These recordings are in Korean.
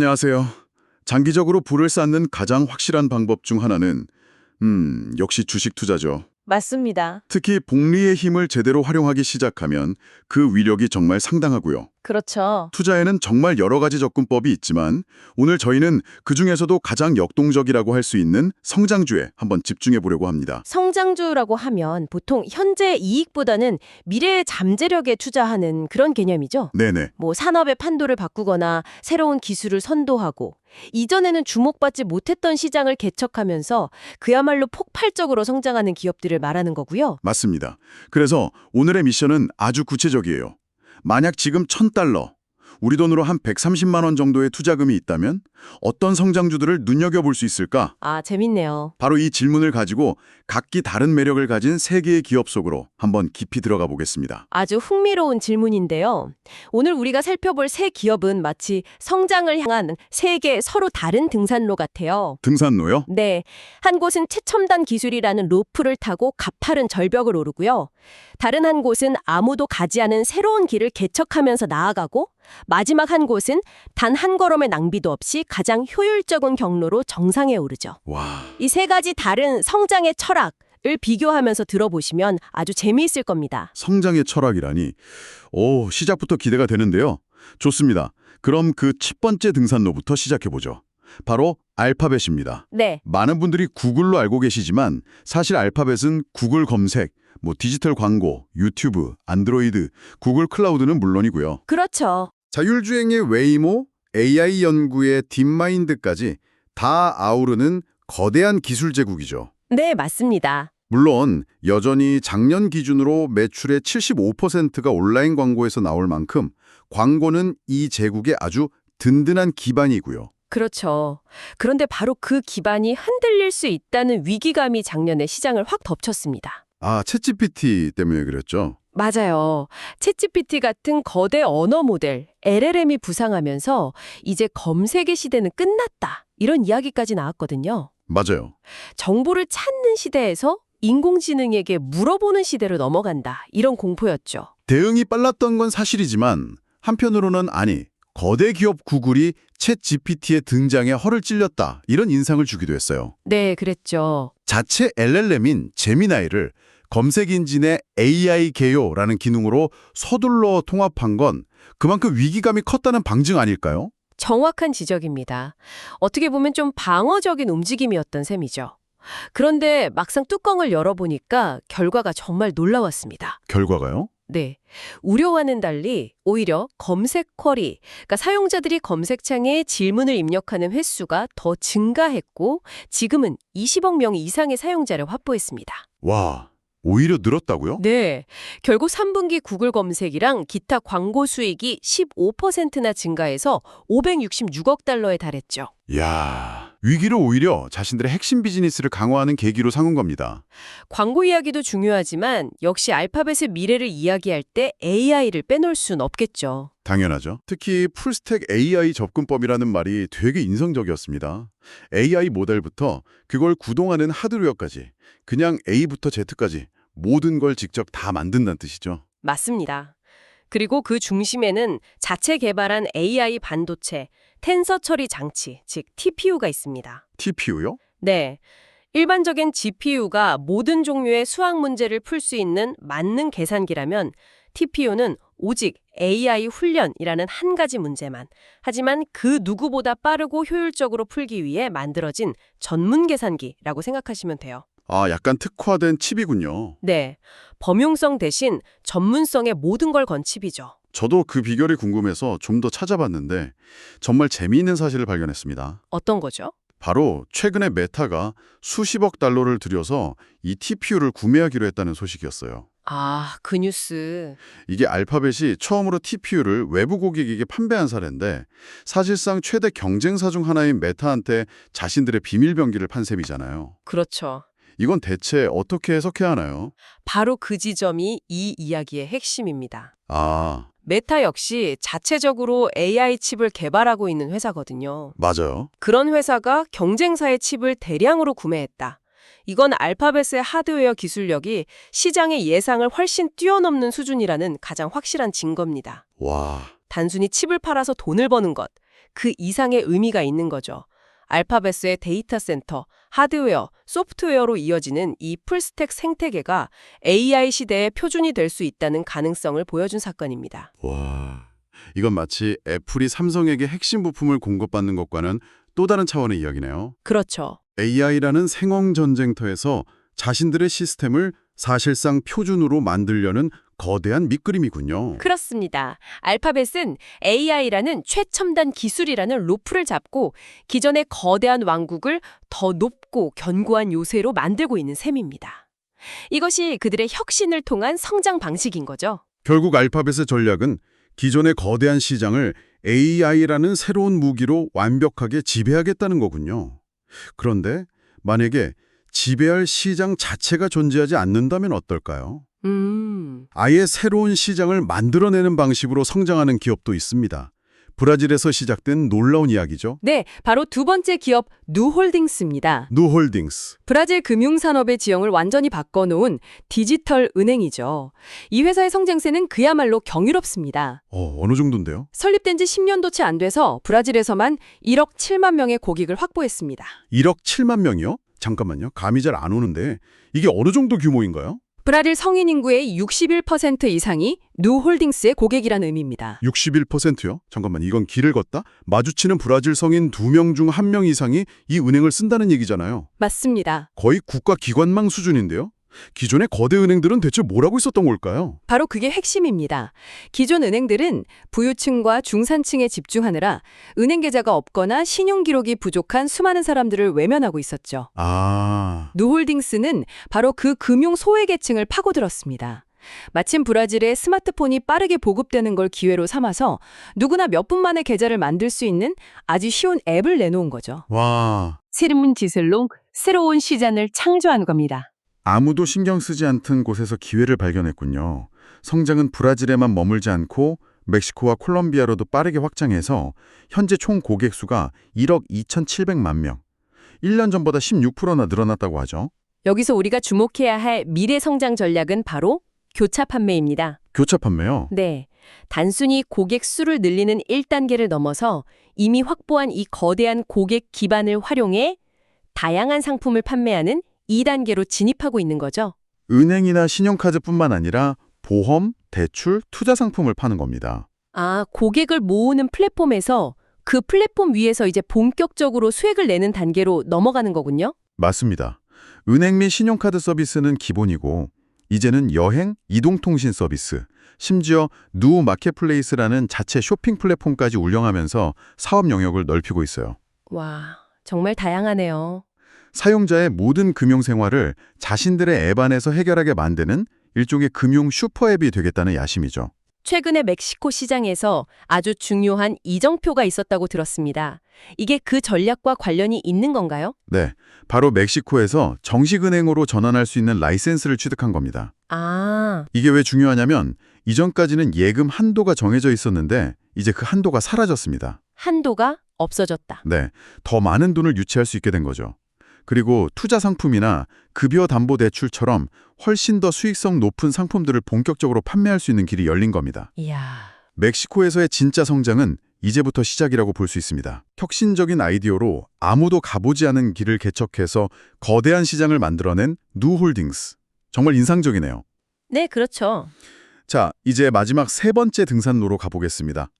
안녕하세요. 장기적으로 부를 쌓는 가장 확실한 방법 중 하나는 역시 주식 투자죠. 맞습니다. 특히 복리의 힘을 제대로 활용하기 시작하면 그 위력이 정말 상당하고요. 그렇죠. 투자에는 정말 여러 가지 접근법이 있지만 오늘 저희는 그중에서도 가장 역동적이라고 할 수 있는 성장주에 한번 집중해 보려고 합니다. 성장주라고 하면 보통 현재 이익보다는 미래의 잠재력에 투자하는 그런 개념이죠. 네네. 뭐 산업의 판도를 바꾸거나 새로운 기술을 선도하고 이전에는 주목받지 못했던 시장을 개척하면서 그야말로 폭발적으로 성장하는 기업들을 말하는 거고요. 맞습니다. 그래서 오늘의 미션은 아주 구체적이에요. 만약 지금 $1,000, 우리 돈으로 한 130만 원 정도의 투자금이 있다면 어떤 성장주들을 눈여겨볼 수 있을까? 아, 재밌네요. 바로 이 질문을 가지고 각기 다른 매력을 가진 세 개의 기업 속으로 한번 깊이 들어가 보겠습니다. 아주 흥미로운 질문인데요. 오늘 우리가 살펴볼 세 기업은 마치 성장을 향한 세 개 서로 다른 등산로 같아요. 등산로요? 네, 한 곳은 최첨단 기술이라는 로프를 타고 가파른 절벽을 오르고요. 다른 한 곳은 아무도 가지 않은 새로운 길을 개척하면서 나아가고 마지막 한 곳은 단 한 걸음의 낭비도 없이 가장 효율적인 경로로 정상에 오르죠. 와, 이 세 가지 다른 성장의 철학을 비교하면서 들어보시면 아주 재미있을 겁니다. 성장의 철학이라니. 오, 시작부터 기대가 되는데요. 좋습니다. 그럼 그 첫 번째 등산로부터 시작해 보죠. 바로 알파벳입니다. 네, 많은 분들이 구글로 알고 계시지만 사실 알파벳은 구글 검색, 디지털 광고, 유튜브, 안드로이드, 구글 클라우드는 물론이고요. 그렇죠. 자율주행의 웨이모, AI 연구의 딥마인드까지 다 아우르는 거대한 기술 제국이죠. 네, 맞습니다. 물론 여전히 작년 기준으로 매출의 75%가 온라인 광고에서 나올 만큼 광고는 이 제국의 아주 든든한 기반이고요. 그렇죠. 그런데 바로 그 기반이 흔들릴 수 있다는 위기감이 작년에 시장을 확 덮쳤습니다. 아, 챗GPT 때문에 그랬죠? 맞아요. 챗GPT 같은 거대 언어 모델, LLM이 부상하면서 이제 검색의 시대는 끝났다. 이런 이야기까지 나왔거든요. 맞아요. 정보를 찾는 시대에서 인공지능에게 물어보는 시대로 넘어간다. 이런 공포였죠. 대응이 빨랐던 건 사실이지만 한편으로는 거대 기업 구글이 챗GPT의 등장에 허를 찔렸다. 이런 인상을 주기도 했어요. 네, 그랬죠. 자체 LLM인 제미나이를 검색 엔진의 AI 개요라는 기능으로 서둘러 통합한 건 그만큼 위기감이 컸다는 방증 아닐까요? 정확한 지적입니다. 어떻게 보면 좀 방어적인 움직임이었던 셈이죠. 그런데 막상 뚜껑을 열어보니까 결과가 정말 놀라웠습니다. 결과가요? 네. 우려와는 달리 오히려 검색 쿼리, 그러니까 사용자들이 검색창에 질문을 입력하는 횟수가 더 증가했고 지금은 20억 명 이상의 사용자를 확보했습니다. 와, 오히려 늘었다고요? 네. 결국 3분기 구글 검색이랑 기타 광고 수익이 15%나 증가해서 566억 달러에 달했죠. 이야, 위기를 오히려 자신들의 핵심 비즈니스를 강화하는 계기로 삼은 겁니다. 광고 이야기도 중요하지만 역시 알파벳의 미래를 이야기할 때 AI를 빼놓을 순 없겠죠. 당연하죠. 특히 풀스택 AI 접근법이라는 말이 되게 인상적이었습니다. AI 모델부터 그걸 구동하는 하드웨어까지, 그냥 A부터 Z까지 모든 걸 직접 다 만든다는 뜻이죠. 맞습니다. 그리고 그 중심에는 자체 개발한 AI 반도체, 텐서 처리 장치, 즉 TPU가 있습니다. TPU요? 네. 일반적인 GPU가 모든 종류의 수학 문제를 풀 수 있는 만능 계산기라면 TPU는 오직 AI 훈련이라는 한 가지 문제만, 하지만 그 누구보다 빠르고 효율적으로 풀기 위해 만들어진 전문 계산기라고 생각하시면 돼요. 아, 약간 특화된 칩이군요. 네. 범용성 대신 전문성의 모든 걸 건 칩이죠. 저도 그 비결이 궁금해서 좀 더 찾아봤는데 정말 재미있는 사실을 발견했습니다. 어떤 거죠? 바로 최근에 메타가 수십억 달러를 들여서 이 TPU를 구매하기로 했다는 소식이었어요. 아, 그 뉴스. 이게 알파벳이 처음으로 TPU를 외부 고객에게 판매한 사례인데 사실상 최대 경쟁사 중 하나인 메타한테 자신들의 비밀 병기를 판 셈이잖아요. 그렇죠. 이건 대체 어떻게 해석해야 하나요? 바로 그 지점이 이 이야기의 핵심입니다. 아, 메타 역시 자체적으로 AI 칩을 개발하고 있는 회사거든요. 맞아요. 그런 회사가 경쟁사의 칩을 대량으로 구매했다. 이건 알파벳의 하드웨어 기술력이 시장의 예상을 훨씬 뛰어넘는 수준이라는 가장 확실한 증거입니다. 와, 단순히 칩을 팔아서 돈을 버는 것, 그 이상의 의미가 있는 거죠. 알파벳의 데이터 센터, 하드웨어, 소프트웨어로 이어지는 이 풀스택 생태계가 AI 시대의 표준이 될 수 있다는 가능성을 보여준 사건입니다. 와, 이건 마치 애플이 삼성에게 핵심 부품을 공급받는 것과는 또 다른 차원의 이야기네요. 그렇죠. AI라는 생황 전쟁터에서 자신들의 시스템을 사실상 표준으로 만들려는 거대한 밑그림이군요. 그렇습니다. 알파벳은 AI라는 최첨단 기술이라는 로프를 잡고 기존의 거대한 왕국을 더 높고 견고한 요새로 만들고 있는 셈입니다. 이것이 그들의 혁신을 통한 성장 방식인 거죠. 결국 알파벳의 전략은 기존의 거대한 시장을 AI라는 새로운 무기로 완벽하게 지배하겠다는 거군요. 그런데 만약에 지배할 시장 자체가 존재하지 않는다면 어떨까요? 아예 새로운 시장을 만들어내는 방식으로 성장하는 기업도 있습니다. 브라질에서 시작된 놀라운 이야기죠. 네, 바로 두 번째 기업 누홀딩스입니다. 누홀딩스. 브라질 금융산업의 지형을 완전히 바꿔놓은 디지털 은행이죠. 이 회사의 성장세는 그야말로 경이롭습니다. 어느 정도인데요? 설립된 지 10년도 채 안 돼서 브라질에서만 1억 7만 명의 고객을 확보했습니다. 1억 7만 명이요? 잠깐만요. 감이 잘 안 오는데 이게 어느 정도 규모인가요? 브라질 성인 인구의 61% 이상이 누홀딩스의 고객이라는 의미입니다. 61%요? 잠깐만, 이건 길을 걷다? 마주치는 브라질 성인 2명 중 1명 이상이 이 은행을 쓴다는 얘기잖아요. 맞습니다. 거의 국가 기관망 수준인데요? 기존의 거대 은행들은 대체 뭘 하고 있었던 걸까요? 바로 그게 핵심입니다. 기존 은행들은 부유층과 중산층에 집중하느라 은행 계좌가 없거나 신용 기록이 부족한 수많은 사람들을 외면하고 있었죠. 누홀딩스는 바로 그 금융 소외계층을 파고들었습니다. 마침 브라질에 스마트폰이 빠르게 보급되는 걸 기회로 삼아서 누구나 몇 분 만에 계좌를 만들 수 있는 아주 쉬운 앱을 내놓은 거죠. 와, 새로운 기술로 새로운 시장을 창조한 겁니다. 아무도 신경 쓰지 않던 곳에서 기회를 발견했군요. 성장은 브라질에만 머물지 않고 멕시코와 콜롬비아로도 빠르게 확장해서 현재 총 고객 수가 1억 2,700만 명. 1년 전보다 16%나 늘어났다고 하죠. 여기서 우리가 주목해야 할 미래 성장 전략은 바로 교차 판매입니다. 교차 판매요? 네. 단순히 고객 수를 늘리는 1단계를 넘어서 이미 확보한 이 거대한 고객 기반을 활용해 다양한 상품을 판매하는 2단계로 진입하고 있는 거죠. 은행이나 신용카드뿐만 아니라 보험, 대출, 투자 상품을 파는 겁니다. 고객을 모으는 플랫폼에서 그 플랫폼 위에서 이제 본격적으로 수익을 내는 단계로 넘어가는 거군요. 맞습니다. 은행 및 신용카드 서비스는 기본이고 이제는 여행, 이동통신 서비스, 심지어 누 마켓플레이스라는 자체 쇼핑 플랫폼까지 운영하면서 사업 영역을 넓히고 있어요. 와, 정말 다양하네요. 사용자의 모든 금융 생활을 자신들의 앱 안에서 해결하게 만드는 일종의 금융 슈퍼앱이 되겠다는 야심이죠. 최근에 멕시코 시장에서 아주 중요한 이정표가 있었다고 들었습니다. 이게 그 전략과 관련이 있는 건가요? 네, 바로 멕시코에서 정식 은행으로 전환할 수 있는 라이센스를 취득한 겁니다. 이게 왜 중요하냐면 이전까지는 예금 한도가 정해져 있었는데 이제 그 한도가 사라졌습니다. 한도가 없어졌다. 네, 더 많은 돈을 유치할 수 있게 된 거죠. 그리고 투자 상품이나 급여 담보 대출처럼 훨씬 더 수익성 높은 상품들을 본격적으로 판매할 수 있는 길이 열린 겁니다. 이야. 멕시코에서의 진짜 성장은 이제부터 시작이라고 볼 수 있습니다. 혁신적인 아이디어로 아무도 가보지 않은 길을 개척해서 거대한 시장을 만들어낸 누홀딩스. 정말 인상적이네요. 네, 그렇죠. 자, 이제 마지막 세 번째 등산로로 가보겠습니다.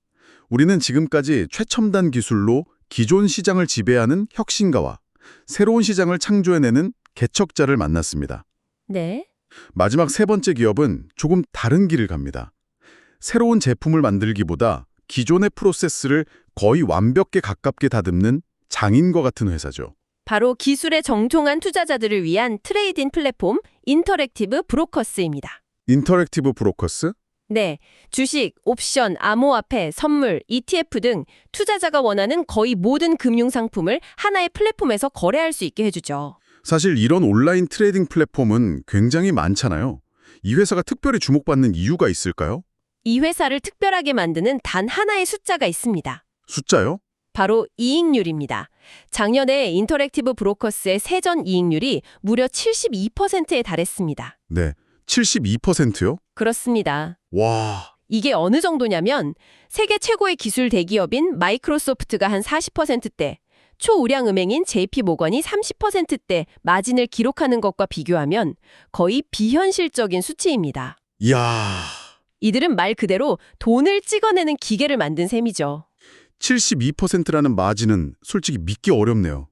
우리는 지금까지 최첨단 기술로 기존 시장을 지배하는 혁신가와 새로운 시장을 창조해내는 개척자를 만났습니다. 네. 마지막 세 번째 기업은 조금 다른 길을 갑니다. 새로운 제품을 만들기보다 기존의 프로세스를 거의 완벽에 가깝게 다듬는 장인과 같은 회사죠. 바로 기술에 정통한 투자자들을 위한 트레이딩 플랫폼 인터랙티브 브로커스입니다. 인터랙티브 브로커스? 네, 주식, 옵션, 암호화폐, 선물, ETF 등 투자자가 원하는 거의 모든 금융상품을 하나의 플랫폼에서 거래할 수 있게 해주죠. 사실 이런 온라인 트레이딩 플랫폼은 굉장히 많잖아요. 이 회사가 특별히 주목받는 이유가 있을까요? 이 회사를 특별하게 만드는 단 하나의 숫자가 있습니다. 숫자요? 바로 이익률입니다. 작년에 인터랙티브 브로커스의 세전 이익률이 무려 72%에 달했습니다. 네, 72%요? 그렇습니다. 와, 이게 어느 정도냐면 세계 최고의 기술 대기업인 마이크로소프트가 한 40%대, 초우량 음행인 JP모건이 30%대 마진을 기록하는 것과 비교하면 거의 비현실적인 수치입니다. 이야, 이들은 말 그대로 돈을 찍어내는 기계를 만든 셈이죠. 72%라는 마진은 솔직히 믿기 어렵네요.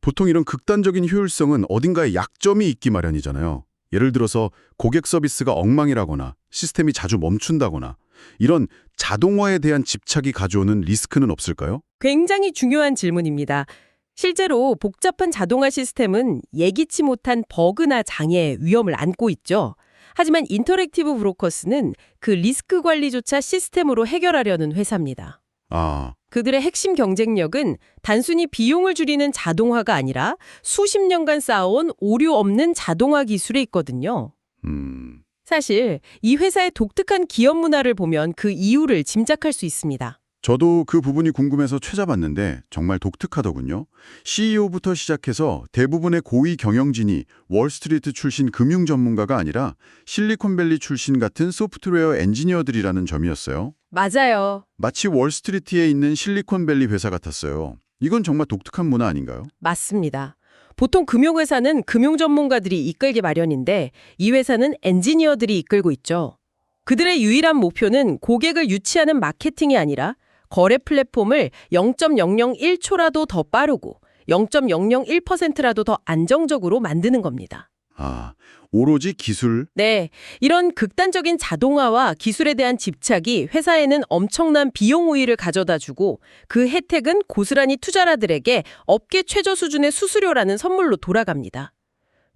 보통 이런 극단적인 효율성은 어딘가에 약점이 있기 마련이잖아요. 예를 들어서 고객 서비스가 엉망이라거나 시스템이 자주 멈춘다거나 이런 자동화에 대한 집착이 가져오는 리스크는 없을까요? 굉장히 중요한 질문입니다. 실제로 복잡한 자동화 시스템은 예기치 못한 버그나 장애의 위험을 안고 있죠. 하지만 인터랙티브 브로커스는 그 리스크 관리조차 시스템으로 해결하려는 회사입니다. 아, 그들의 핵심 경쟁력은 단순히 비용을 줄이는 자동화가 아니라 수십 년간 쌓아온 오류 없는 자동화 기술에 있거든요. 사실 이 회사의 독특한 기업 문화를 보면 그 이유를 짐작할 수 있습니다. 저도 그 부분이 궁금해서 찾아봤는데 정말 독특하더군요. CEO부터 시작해서 대부분의 고위 경영진이 월스트리트 출신 금융 전문가가 아니라 실리콘밸리 출신 같은 소프트웨어 엔지니어들이라는 점이었어요. 맞아요. 마치 월스트리트에 있는 실리콘밸리 회사 같았어요. 이건 정말 독특한 문화 아닌가요? 맞습니다. 보통 금융회사는 금융 전문가들이 이끌기 마련인데 이 회사는 엔지니어들이 이끌고 있죠. 그들의 유일한 목표는 고객을 유치하는 마케팅이 아니라 거래 플랫폼을 0.001초라도 더 빠르고 0.001%라도 더 안정적으로 만드는 겁니다. 아, 오로지 기술? 네, 이런 극단적인 자동화와 기술에 대한 집착이 회사에는 엄청난 비용 우위를 가져다 주고 그 혜택은 고스란히 투자자들에게 업계 최저 수준의 수수료라는 선물로 돌아갑니다.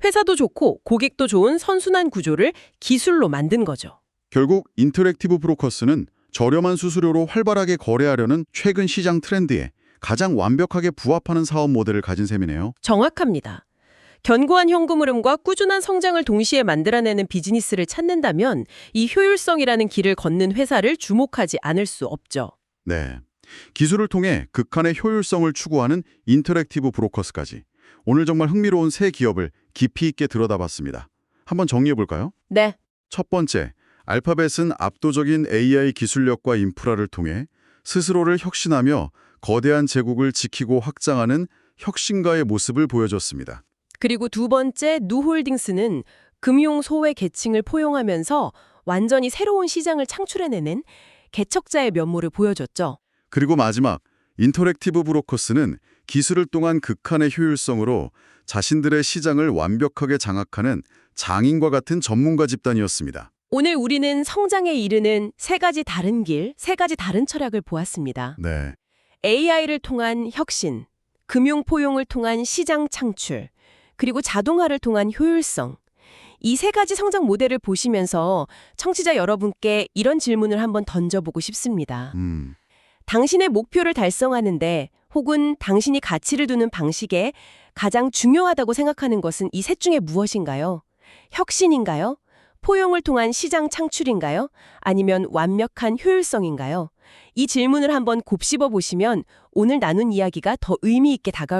회사도 좋고 고객도 좋은 선순환 구조를 기술로 만든 거죠. 결국 인터랙티브 브로커스는 저렴한 수수료로 활발하게 거래하려는 최근 시장 트렌드에 가장 완벽하게 부합하는 사업 모델을 가진 셈이네요. 정확합니다. 견고한 현금 흐름과 꾸준한 성장을 동시에 만들어내는 비즈니스를 찾는다면 이 효율성이라는 길을 걷는 회사를 주목하지 않을 수 없죠. 네. 기술을 통해 극한의 효율성을 추구하는 인터랙티브 브로커스까지 오늘 정말 흥미로운 세 기업을 깊이 있게 들여다봤습니다. 한번 정리해볼까요? 네. 첫 번째, 알파벳은 압도적인 AI 기술력과 인프라를 통해 스스로를 혁신하며 거대한 제국을 지키고 확장하는 혁신가의 모습을 보여줬습니다. 그리고 두 번째 누홀딩스는 금융 소외 계층을 포용하면서 완전히 새로운 시장을 창출해내는 개척자의 면모를 보여줬죠. 그리고 마지막, 인터랙티브 브로커스는 기술을 통한 극한의 효율성으로 자신들의 시장을 완벽하게 장악하는 장인과 같은 전문가 집단이었습니다. 오늘 우리는 성장에 이르는 세 가지 다른 길, 세 가지 다른 철학을 보았습니다. 네, AI를 통한 혁신, 금융 포용을 통한 시장 창출, 그리고 자동화를 통한 효율성. 이 세 가지 성장 모델을 보시면서 청취자 여러분께 이런 질문을 한번 던져보고 싶습니다. 당신의 목표를 달성하는데 혹은 당신이 가치를 두는 방식에 가장 중요하다고 생각하는 것은 이 셋 중에 무엇인가요? 혁신인가요? 포용을 통한 시장 창출인가요? 아니면 완벽한 효율성인가요? 이 질문을 한번 곱씹어 보시면 오늘 나눈 이야기가 더 의미 있게 다가올